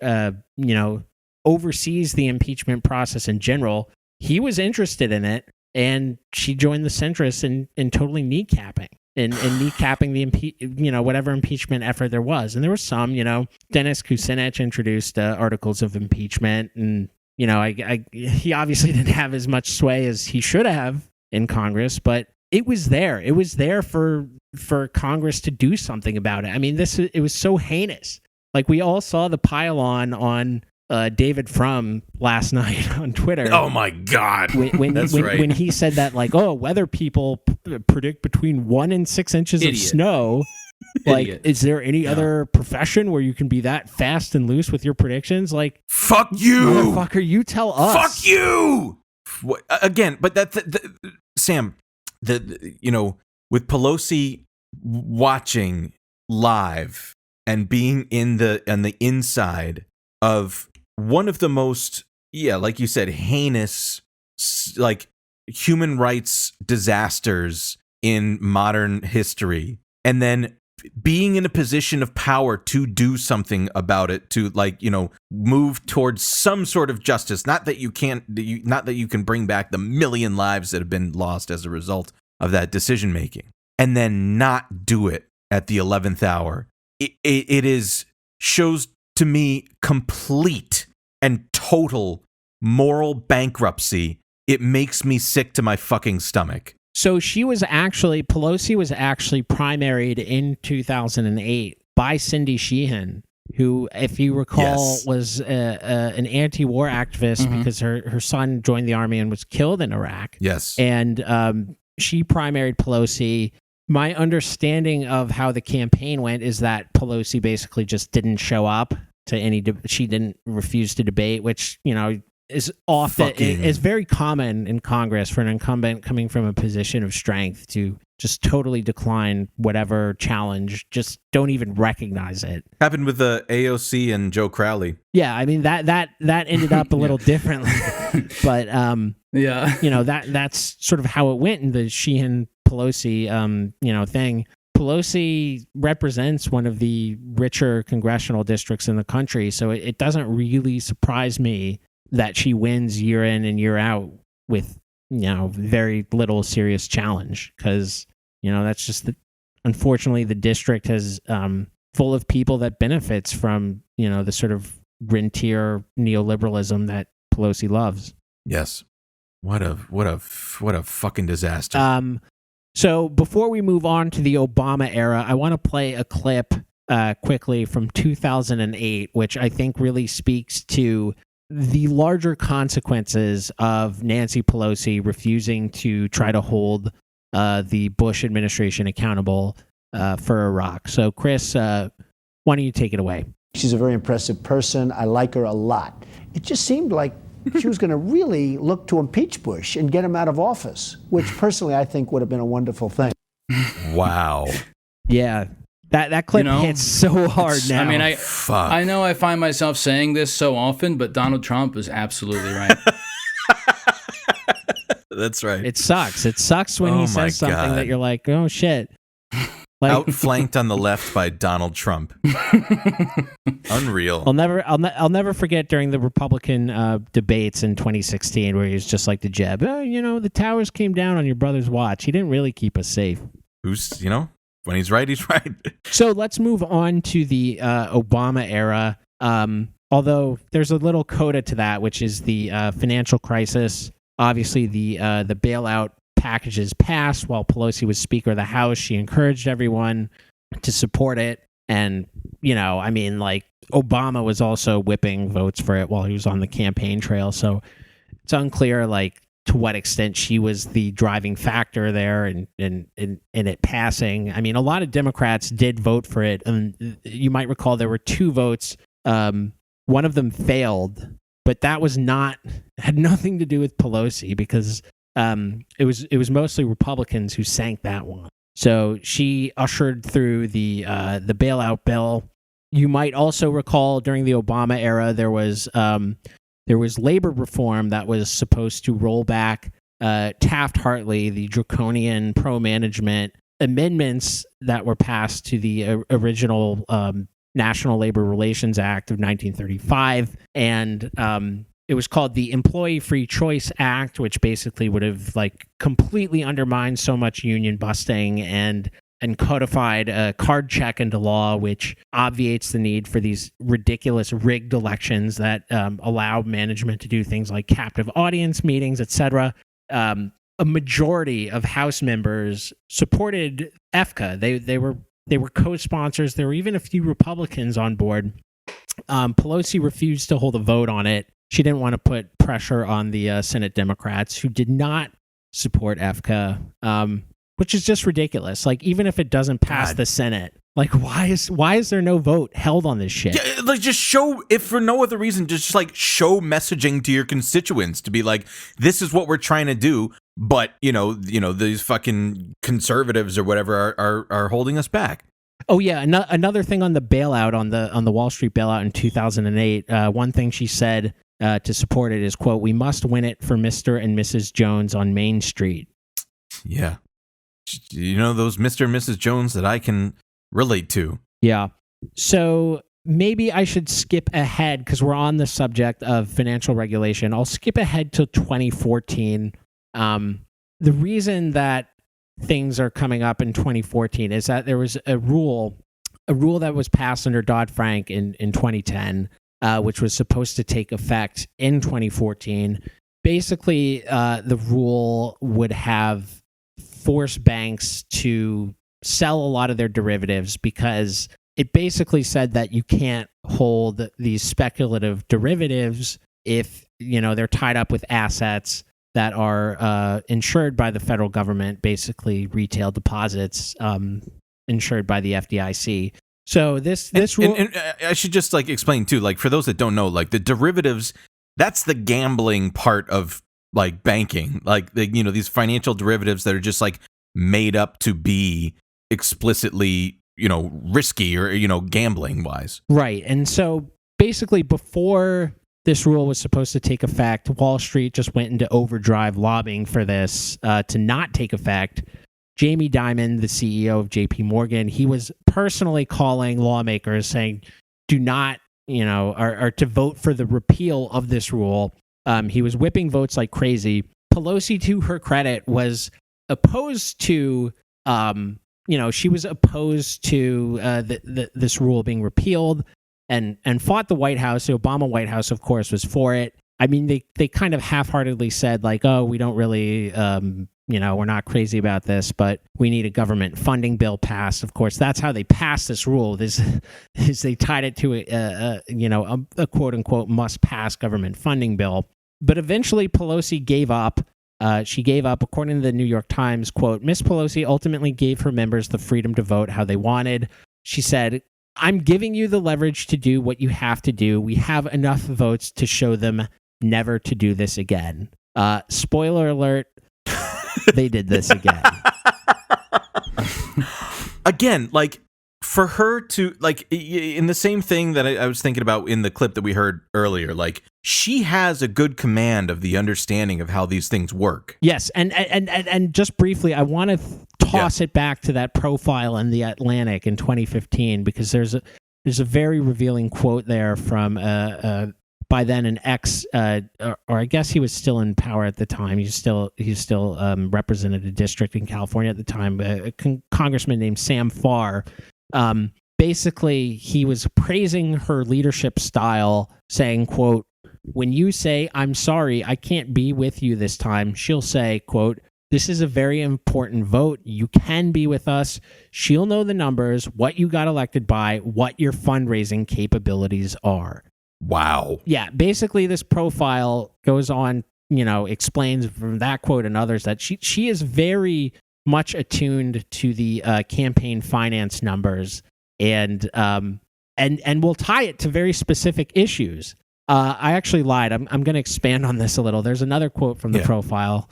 oversees the impeachment process in general, he was interested in it, and she joined the centrists in totally kneecapping. And kneecapping the whatever impeachment effort there was. And there were some, Dennis Kucinich introduced articles of impeachment, and he obviously didn't have as much sway as he should have in Congress, but it was there. It was there for Congress to do something about it. I mean, it was so heinous. Like, we all saw the pile on David Frum last night on Twitter. Oh my God! When he said that, like, weather people predict between 1 and 6 inches of snow. Like, is there any other profession where you can be that fast and loose with your predictions? Like, fuck you, motherfucker! You tell us. Fuck you. Again, but Sam, with Pelosi watching live and being on the inside of one of the most, like you said, heinous, like, human rights disasters in modern history, and then being in a position of power to do something about it, to, like, move towards some sort of justice. Not that you can bring back the million lives that have been lost as a result of that decision making, and then not do it at the 11th hour. It shows to me complete and total moral bankruptcy. It makes me sick to my fucking stomach. So Pelosi was actually primaried in 2008 by Cindy Sheehan, who, if you recall, was an anti-war activist because her son joined the army and was killed in Iraq. Yes. And she primaried Pelosi. My understanding of how the campaign went is that Pelosi basically just didn't show up to any. She didn't refuse to debate, which is often is very common in Congress for an incumbent coming from a position of strength to just totally decline whatever challenge. Just don't even recognize it. Happened with the AOC and Joe Crowley. Yeah, I mean that ended up a little differently, but that's sort of how it went in the Sheehan Pelosi thing. Pelosi represents one of the richer congressional districts in the country, so it doesn't really surprise me that she wins year in and year out with very little serious challenge, because that's just unfortunately the district has full of people that benefits from the sort of rentier neoliberalism that Pelosi loves. Yes. What a fucking disaster. So before we move on to the Obama era, I want to play a clip quickly from 2008, which I think really speaks to the larger consequences of Nancy Pelosi refusing to try to hold the Bush administration accountable for Iraq. So, Chris, why don't you take it away? She's a very impressive person. I like her a lot. It just seemed like she was going to really look to impeach Bush and get him out of office, which personally I think would have been a wonderful thing. Wow. Yeah. That clip hits so hard now. I mean, I know I find myself saying this so often, but Donald Trump is absolutely right. That's right. It sucks. It sucks when he says something that you're like, oh, shit. Like, outflanked on the left by Donald Trump. Unreal. I'll never forget during the Republican debates in 2016 where he was just like the Jeb. The towers came down on your brother's watch. He didn't really keep us safe. Who's when he's right, he's right. So let's move on to the Obama era. Although there's a little coda to that, which is the financial crisis. Obviously, the bailout packages passed while Pelosi was Speaker of the House. She encouraged everyone to support it. And, Obama was also whipping votes for it while he was on the campaign trail. So it's unclear, to what extent she was the driving factor there in it passing. I mean, a lot of Democrats did vote for it. And you might recall there were 2 votes. One of them failed, but that had nothing to do with Pelosi because it was mostly Republicans who sank that one. So she ushered through the bailout bill. You might also recall during the Obama era there was labor reform that was supposed to roll back Taft-Hartley, the draconian pro-management amendments that were passed to the original National Labor Relations Act of 1935, and it was called the Employee Free Choice Act, which basically would have completely undermined so much union busting and codified a card check into law, which obviates the need for these ridiculous rigged elections that allow management to do things like captive audience meetings, etc. A majority of House members supported EFCA. They were co-sponsors. There were even a few Republicans on board. Pelosi refused to hold a vote on it. She didn't want to put pressure on the Senate Democrats, who did not support EFCA, which is just ridiculous. Even if it doesn't pass the Senate, why is there no vote held on this shit? Yeah, just show, if for no other reason, just show messaging to your constituents to be this is what we're trying to do, but these fucking conservatives or whatever are holding us back. Oh yeah, another thing on the bailout, on the Wall Street bailout in 2008. One thing she said to support it is, quote, "We must win it for Mr. and Mrs. Jones on Main Street." Yeah, those Mr. and Mrs. Jones that I can relate to. Yeah. So maybe I should skip ahead because we're on the subject of financial regulation. I'll skip ahead to 2014. The reason that things are coming up in 2014 is that there was a rule that was passed under Dodd-Frank in 2010, which was supposed to take effect in 2014. Basically, the rule would have forced banks to sell a lot of their derivatives because it basically said that you can't hold these speculative derivatives if they're tied up with assets that are insured by the federal government, basically retail deposits insured by the FDIC. So this rule, and I should just explain too, for those that don't know, the derivatives, that's the gambling part of banking, these financial derivatives that are just made up to be explicitly risky or gambling wise. Right. And so basically before this rule was supposed to take effect, Wall Street just went into overdrive lobbying for this to not take effect. Jamie Dimon, the CEO of JP Morgan, he was personally calling lawmakers saying, do not, or to vote for the repeal of this rule. He was whipping votes like crazy. Pelosi, to her credit, was opposed to, she was opposed to this rule being repealed and fought the White House. The Obama White House, of course, was for it. I mean, they kind of half-heartedly said like, oh, we don't really, we're not crazy about this, but we need a government funding bill passed. Of course, that's how they passed this rule. This is they tied it to a quote-unquote must-pass government funding bill. But eventually Pelosi gave up. She gave up, according to the New York Times, quote, Miss Pelosi ultimately gave her members the freedom to vote how they wanted. She said, I'm giving you the leverage to do what you have to do. We have enough votes to show them never to do this again. Spoiler alert, they did this again. Again, like, for her to, like, in the same thing that I was thinking about in the clip that we heard earlier, like, she has a good command of the understanding of how these things work. Yes, and just briefly, I want to toss it back to that profile in the Atlantic in 2015, because there's a very revealing quote there from by then an ex, or I guess he was still in power at the time. He still represented a district in California at the time, a congressman named Sam Farr. Basically, he was praising her leadership style, saying, quote, when you say, I'm sorry, I can't be with you this time, she'll say, quote, this is a very important vote. You can be with us. She'll know the numbers, what you got elected by, what your fundraising capabilities are. Wow. Yeah, basically this profile goes on, explains from that quote and others that she is very much attuned to the campaign finance numbers and will tie it to very specific issues. I actually lied. I'm going to expand on this a little. There's another quote from the profile.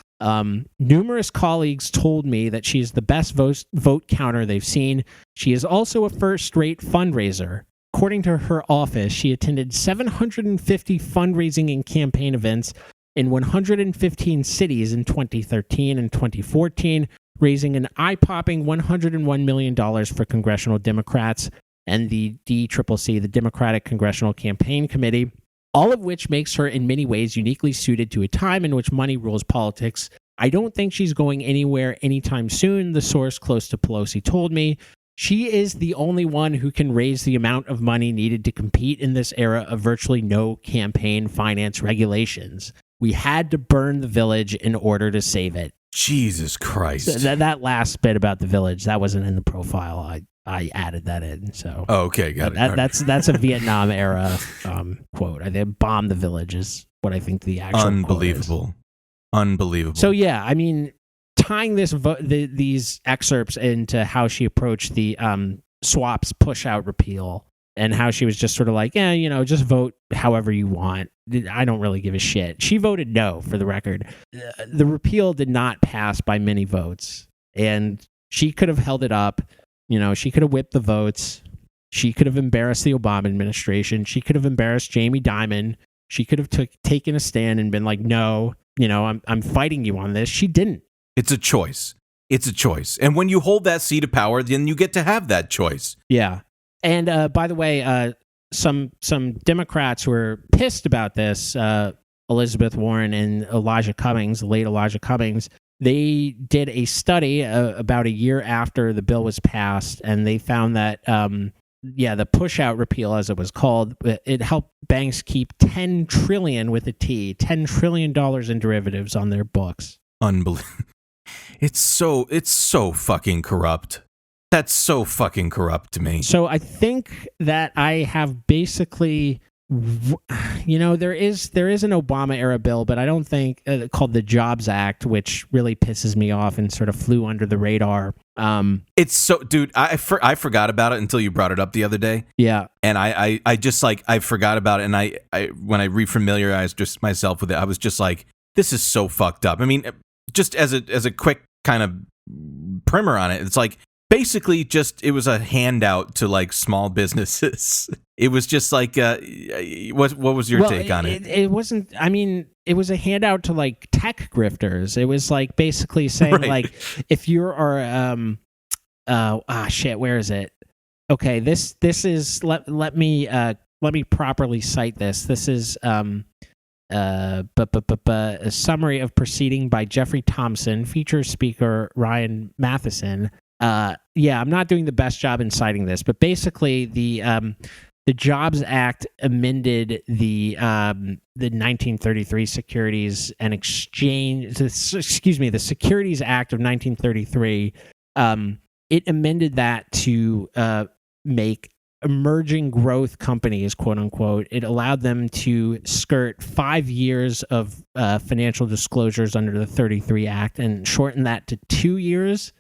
Numerous colleagues told me that she is the best vote counter they've seen. She is also a first-rate fundraiser. According to her office, she attended 750 fundraising and campaign events in 115 cities in 2013 and 2014, raising an eye-popping $101 million for congressional Democrats and the DCCC, the Democratic Congressional Campaign Committee, all of which makes her in many ways uniquely suited to a time in which money rules politics. I don't think she's going anywhere anytime soon, the source close to Pelosi told me. She is the only one who can raise the amount of money needed to compete in this era of virtually no campaign finance regulations. We had to burn the village in order to save it. Jesus Christ. So that last bit about the village, that wasn't in the profile. I added that in. So okay, got it. That's a Vietnam era quote. They bombed the village is what I think the actual unbelievable. Unbelievable. So yeah, I mean, tying these excerpts into how she approached the swaps push out repeal and how she was just sort of like, just vote however you want. I don't really give a shit. She voted no, for the record. The repeal did not pass by many votes, and she could have held it up. She could have whipped the votes. She could have embarrassed the Obama administration. She could have embarrassed Jamie Dimon. She could have taken a stand and been like, no, I'm fighting you on this. She didn't. It's a choice. It's a choice. And when you hold that seat of power, then you get to have that choice. Yeah. And by the way, some Democrats were pissed about this. Elizabeth Warren and Elijah Cummings, the late Elijah Cummings, they did a study about a year after the bill was passed, and they found that, the push-out repeal, as it was called, it helped banks keep $10 trillion with a T, $10 trillion in derivatives on their books. Unbelievable. It's so fucking corrupt. That's so fucking corrupt to me. So I think that I have basically, there is an Obama era bill, but I don't think called the Jobs Act, which really pisses me off and sort of flew under the radar. It's so, dude, I forgot about it until you brought it up the other day. Yeah. And I just like, I forgot about it. And I when I refamiliarized just myself with it, I was just like, this is so fucked up. I mean, just as a quick kind of primer on it, it's like, basically just, it was a handout to like small businesses. It was just like, what was your take on it? It wasn't, I mean, it was a handout to like tech grifters. It was like basically saying like, if you're, where is it? Okay, this is, let me properly cite this. This is, a summary of proceeding by Jeffrey Thompson, features speaker Ryan Matheson. I'm not doing the best job in citing this, but basically the the Jobs Act amended the 1933 Securities and Exchange. The Securities Act of 1933. It amended that to make emerging growth companies, quote unquote. It allowed them to skirt 5 years of financial disclosures under the 33 Act and shorten that to 2 years.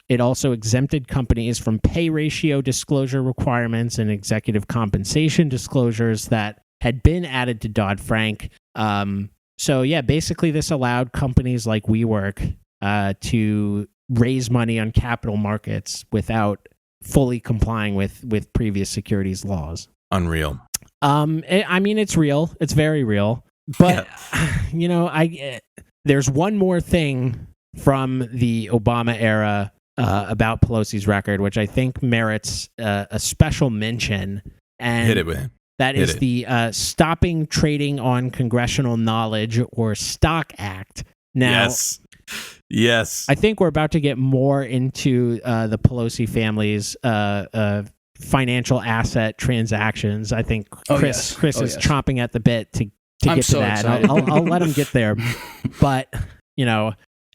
It also exempted companies from pay ratio disclosure requirements and executive compensation disclosures that had been added to Dodd-Frank. So yeah, basically this allowed companies like WeWork to raise money on capital markets without fully complying with previous securities laws. Unreal. I mean, it's real. It's very real. But, there's one more thing from the Obama era about Pelosi's record, which I think merits a special mention. And hit it with him. That is the Stopping Trading on Congressional Knowledge, or STOCK Act. Now, Yes. I think we're about to get more into the Pelosi family's financial asset transactions. I think Chris is chomping at the bit to get to that. I'll let him get there. But,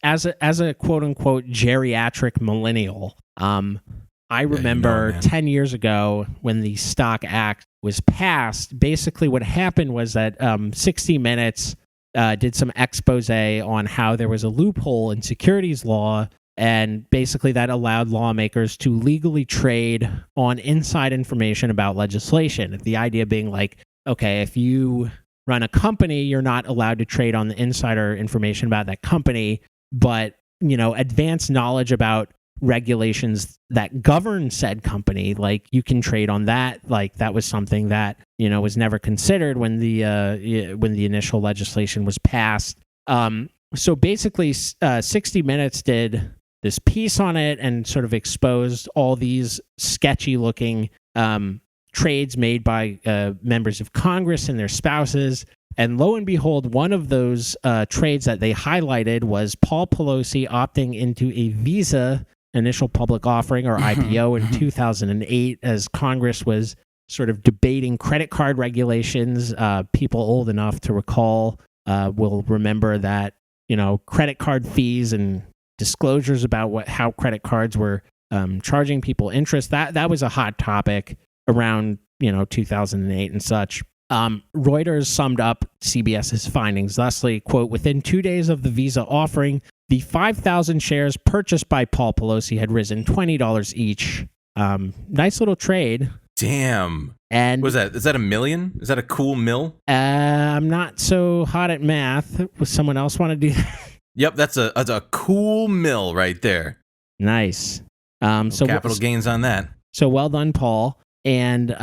as a quote unquote geriatric millennial, I remember 10 years ago when the STOCK Act was passed. Basically what happened was that 60 Minutes did some expose on how there was a loophole in securities law, and basically that allowed lawmakers to legally trade on inside information about legislation. The idea being like, okay, if you run a company, you're not allowed to trade on the insider information about that company, but advanced knowledge about regulations that govern said company, like you can trade on that. Like that was something that was never considered when the initial legislation was passed. So basically, 60 Minutes did this piece on it and sort of exposed all these sketchy looking trades made by members of Congress and their spouses. And lo and behold, one of those trades that they highlighted was Paul Pelosi opting into a Visa initial public offering, or IPO, in 2008, as Congress was sort of debating credit card regulations. People old enough to recall will remember that credit card fees and disclosures about how credit cards were charging people interest. That was a hot topic around 2008 and such. Reuters summed up CBS's findings thusly, quote, "Within 2 days of the Visa offering, the 5,000 shares purchased by Paul Pelosi had risen $20 each." Nice little trade. Damn. And what is that? Is that $1 million? Is that a cool mill? I'm not so hot at math. Would someone else want to do that? Yep, that's a cool mill right there. Nice. So capital gains on that. So well done, Paul. And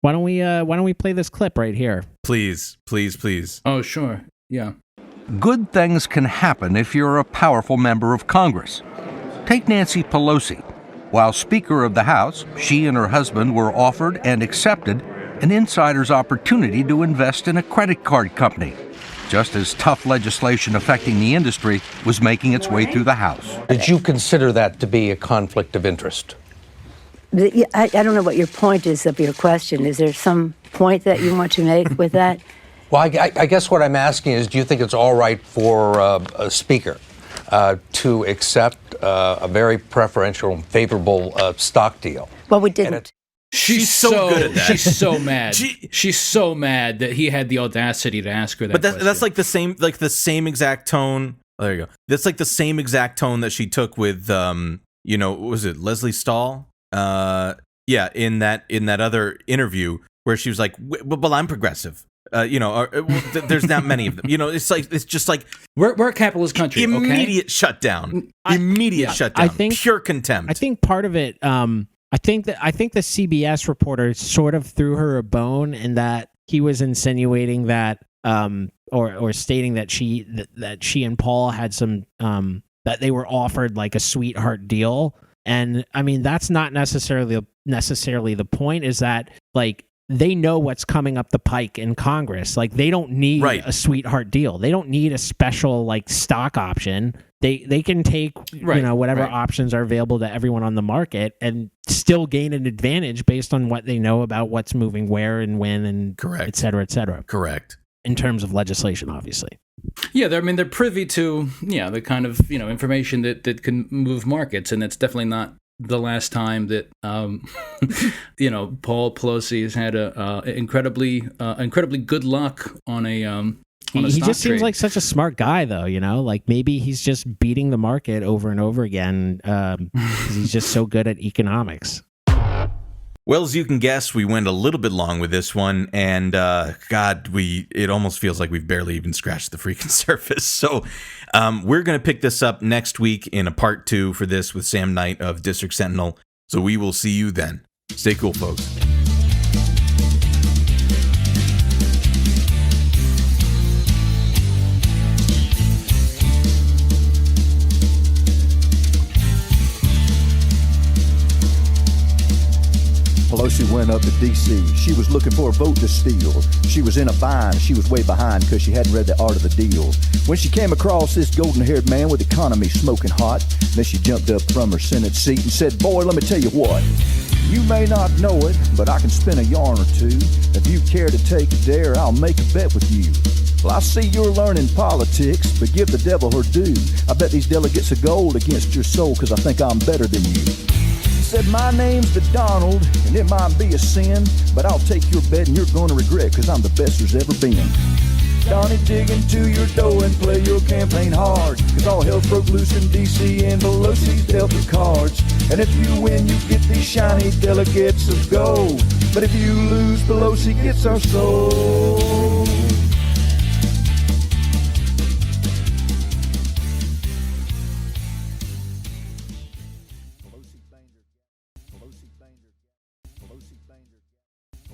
why don't we play this clip right here? Please. Oh, sure. Yeah. Good things can happen if you're a powerful member of Congress. Take Nancy Pelosi. While Speaker of the House, she and her husband were offered and accepted an insider's opportunity to invest in a credit card company, just as tough legislation affecting the industry was making its way through the House. Did you consider that to be a conflict of interest? I don't know what your point is of your question. Is there some point that you want to make with that? Well, I guess what I'm asking is, do you think it's all right for a speaker to accept a very preferential and favorable stock deal? Well, we didn't. She's so good at that. She's so mad. She's so mad that he had the audacity to ask her that. But that's like the same exact tone. Oh, there you go. That's like the same exact tone that she took with what was it, Leslie Stahl? In that other interview where she was like, well, I'm progressive. There's not many of them. It's just like we're a capitalist country. Immediate shutdown. Shutdown. I think pure contempt. I think part of it. I think the CBS reporter sort of threw her a bone in that he was insinuating that, or stating that she and Paul had some that they were offered like a sweetheart deal. And I mean, that's not necessarily the point. Is that like they know what's coming up the pike in Congress. Like they don't need a sweetheart deal. They don't need a special like stock option. They can take whatever options are available to everyone on the market and still gain an advantage based on what they know about what's moving where and when and et cetera, et cetera. Correct. In terms of legislation, obviously. Yeah, they're privy to the kind of information that can move markets, and it's definitely not the last time that Paul Pelosi has had incredibly good luck on a. He just seems like such a smart guy, though, like maybe he's just beating the market over and over again because he's just so good at economics. Well, as you can guess, we went a little bit long with this one, and it almost feels like we've barely even scratched the freaking surface. So we're going to pick this up next week in a part 2 for this with Sam Knight of District Sentinel. So we will see you then. Stay cool, folks. Pelosi went up to D.C. She was looking for a vote to steal. She was in a bind. She was way behind because she hadn't read the art of the deal. When she came across this golden-haired man with the economy smoking hot, then she jumped up from her Senate seat and said, "Boy, let me tell you what. You may not know it, but I can spin a yarn or two. If you care to take a dare, I'll make a bet with you. Well, I see you're learning politics, but give the devil her due. I bet these delegates are gold against your soul because I think I'm better than you." Said, "My name's the Donald, and it might be a sin, but I'll take your bet and you're gonna regret, cause I'm the best there's ever been. Donnie, dig into your dough and play your campaign hard, cause all hell broke loose in D.C. and Pelosi's dealt the cards. And if you win, you get these shiny delegates of gold, but if you lose, Pelosi gets our soul."